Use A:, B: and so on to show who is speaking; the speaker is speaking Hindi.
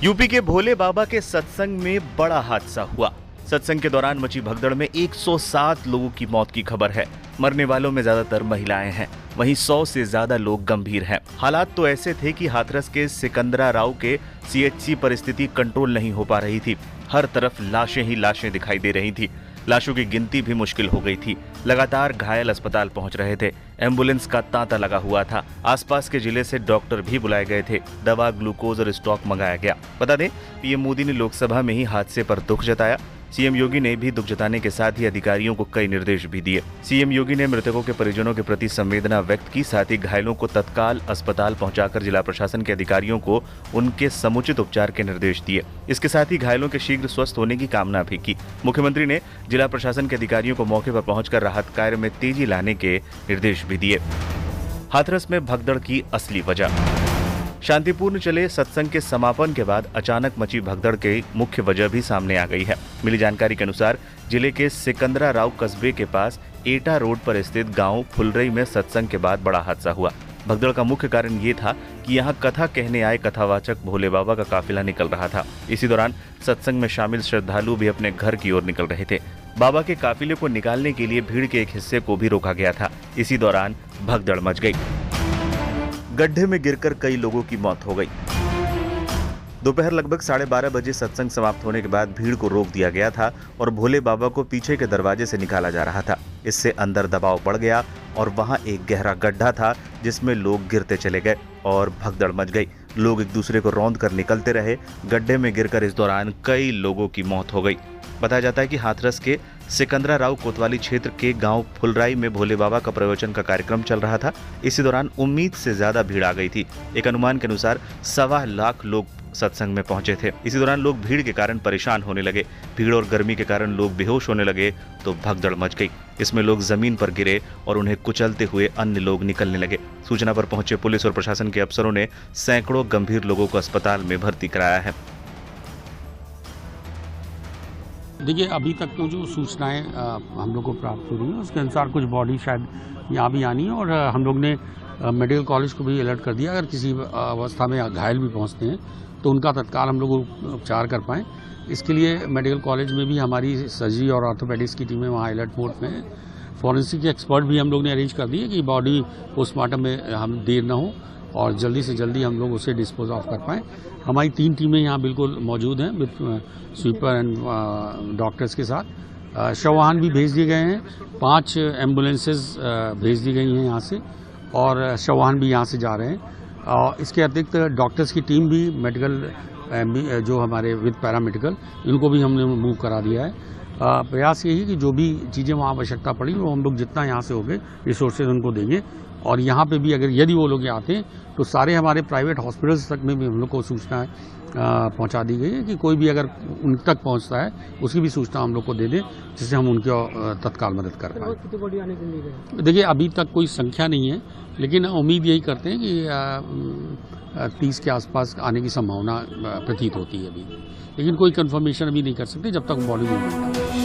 A: यूपी के भोले बाबा के सत्संग में बड़ा हादसा हुआ। सत्संग के दौरान मची भगदड़ में 107 लोगों की मौत की खबर है। मरने वालों में ज्यादातर महिलाएं हैं, वहीं 100 से ज्यादा लोग गंभीर हैं। हालात तो ऐसे थे कि हाथरस के सिकंदरा राव के सीएचसी परिस्थिति कंट्रोल नहीं हो पा रही थी। हर तरफ लाशें ही लाशें दिखाई दे रही थी। लाशों की गिनती भी मुश्किल हो गई थी। लगातार घायल अस्पताल पहुंच रहे थे। एम्बुलेंस का तांता लगा हुआ था। आसपास के जिले से डॉक्टर भी बुलाए गए थे। दवा, ग्लूकोज और स्टॉक मंगाया गया। बता दें, पीएम मोदी ने लोकसभा में ही हादसे पर दुख जताया। सीएम योगी ने भी दुख जताने के साथ ही अधिकारियों को कई निर्देश भी दिए। सीएम योगी ने मृतकों के परिजनों के प्रति संवेदना व्यक्त की, साथ ही घायलों को तत्काल अस्पताल पहुंचाकर जिला प्रशासन के अधिकारियों को उनके समुचित उपचार के निर्देश दिए। इसके साथ ही घायलों के शीघ्र स्वस्थ होने की कामना भी की। मुख्यमंत्री ने जिला प्रशासन के अधिकारियों को मौके पर पहुंचकर राहत कार्य में तेजी लाने के निर्देश भी दिए। हाथरस में भगदड़ की असली वजह। शांतिपूर्ण चले सत्संग के समापन के बाद अचानक मची भगदड़ की मुख्य वजह भी सामने आ गई है। मिली जानकारी के अनुसार जिले के सिकंदरा राव कस्बे के पास एटा रोड पर स्थित गांव फुलरई में सत्संग के बाद बड़ा हादसा हुआ। भगदड़ का मुख्य कारण ये था कि यहां कथा कहने आए कथावाचक भोले बाबा का काफिला निकल रहा था। इसी दौरान सत्संग में शामिल श्रद्धालु भी अपने घर की ओर निकल रहे थे। बाबा के काफिले को निकालने के लिए भीड़ के एक हिस्से को भी रोका गया था। इसी दौरान भगदड़ मच गई। गड्ढे में गिरकर कई लोगों की मौत हो गई। दोपहर लगभग 12:30 बजे सत्संग समाप्त होने के बाद भीड़ को रोक दिया गया था और भोले बाबा को पीछे के दरवाजे से निकाला जा रहा था। इससे अंदर दबाव बढ़ गया और वहां एक गहरा गड्ढा था जिसमें लोग गिरते चले गए और भगदड़ मच गई। लोग एक दूसरे को रौंद कर निकलते रहे। गड्ढे में गिरकर इस दौरान कई लोगों की मौत हो गई। बताया जाता है कि हाथरस के सिकंदरा राव कोतवाली क्षेत्र के गांव फुलराई में भोले बाबा का प्रवचन का कार्यक्रम चल रहा था। इसी दौरान उम्मीद से ज्यादा भीड़ आ गई थी। एक अनुमान के अनुसार 1.25 लाख लोग सत्संग में पहुंचे थे। इसी दौरान लोग भीड़ के कारण परेशान होने लगे। भीड़ और गर्मी के कारण लोग बेहोश होने लगे तो भगदड़ मच गई। इसमें लोग जमीन पर गिरे और उन्हें कुचलते हुए अन्य लोग निकलने लगे। सूचना पर पहुंचे पुलिस और प्रशासन के अफसरों ने सैकड़ों गंभीर लोगों को अस्पताल में भर्ती कराया है।
B: देखिए, अभी तक तो जो सूचनाएं हम लोग को प्राप्त हो रही हैं उसके अनुसार कुछ बॉडी शायद यहाँ भी आनी है और हम लोग ने मेडिकल कॉलेज को भी अलर्ट कर दिया। अगर किसी अवस्था में घायल भी पहुँचते हैं तो उनका तत्काल हम लोग उपचार कर पाएँ। इसके लिए मेडिकल कॉलेज में भी हमारी सर्जरी और ऑर्थोपेडिक्स की टीमें वहाँ अलर्ट मोड में हैं। फॉरेंसिक एक्सपर्ट भी हम लोग ने अरेंज कर दिए कि बॉडी पोस्टमार्टम में हम देर न हो और जल्दी से जल्दी हम लोग उसे डिस्पोज ऑफ कर पाएँ। हमारी 3 टीमें यहाँ बिल्कुल मौजूद हैं विद स्वीपर एंड डॉक्टर्स के साथ। शव वाहन भी भेज दिए गए हैं। 5 एम्बुलेंसेज भेज दी गई हैं यहाँ से और शव वाहन भी यहाँ से जा रहे हैं। और इसके अतिरिक्त डॉक्टर्स की टीम भी मेडिकल जो हमारे विद पैरामेडिकल इनको भी हमने मूव करा दिया है। प्रयास यही कि जो भी चीज़ें वहाँ आवश्यकता पड़ी वो हम लोग जितना यहाँ से होंगे रिसोर्सेज उनको देंगे। और यहाँ पे भी अगर यदि वो लोग आते हैं तो सारे हमारे प्राइवेट हॉस्पिटल्स तक में भी हम लोग को सूचना पहुँचा दी गई है कि कोई भी अगर उन तक पहुँचता है उसकी भी सूचना हम लोग को दे दें जिससे हम उनकी तत्काल मदद कर पाएँ।
C: कितनी बॉडी आने की उम्मीद है?
B: देखिए, अभी तक कोई संख्या नहीं है, लेकिन उम्मीद यही करते हैं कि 30 के आसपास आने की संभावना प्रतीत होती है अभी, लेकिन कोई कंफर्मेशन अभी नहीं कर सकते जब तक बॉडी नहीं मिलता।